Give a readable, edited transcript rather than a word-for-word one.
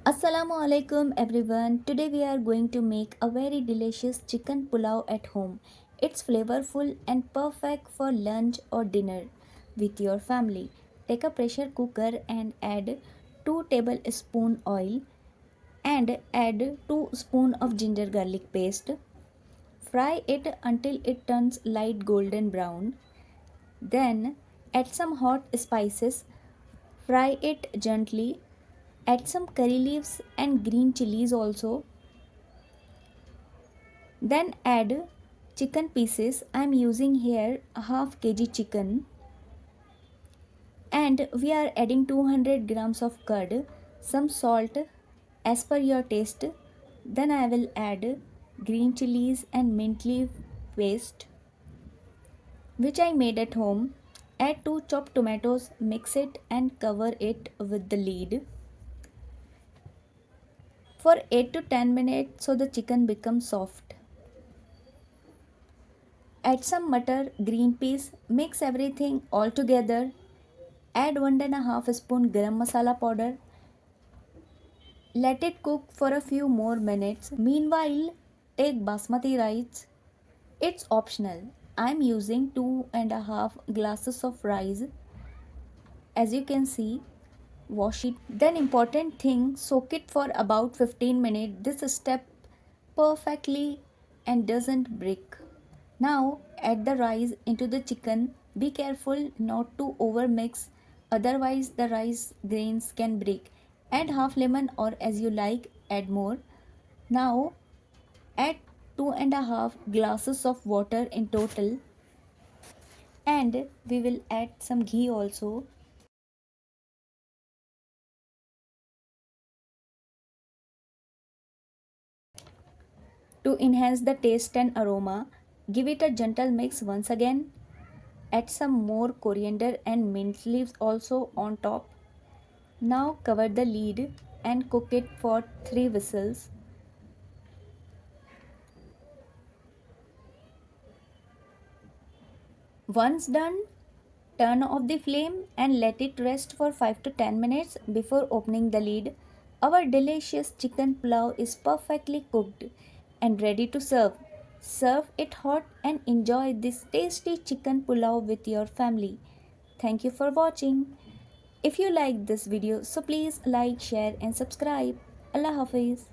Assalamu alaikum everyone. Today we are going to make a very delicious chicken pulao at home. It's flavorful and perfect for lunch or dinner with your family. Take a pressure cooker and add 2 tablespoon oil and add 2 spoon of ginger garlic paste. Fry it until it turns light golden brown. Then add some hot spices. Fry it gently. Add some curry leaves and green chilies also. Then add chicken pieces. I am using here a half kg chicken and we are adding 200 grams of curd, some salt as per your taste. Then I will add green chilies and mint leaf paste which I made at home. Add 2 chopped tomatoes, mix it and cover it with the lid for 8 to 10 minutes so the chicken becomes soft. Add some butter, green peas, mix everything all together. Add 1.5 spoon garam masala powder. Let it cook for a few more minutes. Meanwhile, take basmati rice. It's optional. I'm using 2.5 glasses of rice. As you can see, wash it. Then important thing, soak it for about 15 minutes. This step perfectly and doesn't break. Now add the rice into the chicken. Be careful not to overmix, otherwise the rice grains can break. Add half lemon or as you like, add more. Now add 2.5 glasses of water in total and we will add some ghee also. To enhance the taste and aroma, give it a gentle mix once again. Add some more coriander and mint leaves also on top. Now cover the lid and cook it for 3 whistles. Once done, turn off the flame and let it rest for 5 to 10 minutes before opening the lid. Our delicious chicken pulao is perfectly cooked and ready to serve. Serve it hot and enjoy this tasty chicken pulao with your family. Thank you for watching. If you like this video, so please like, share and subscribe. Allah Hafiz.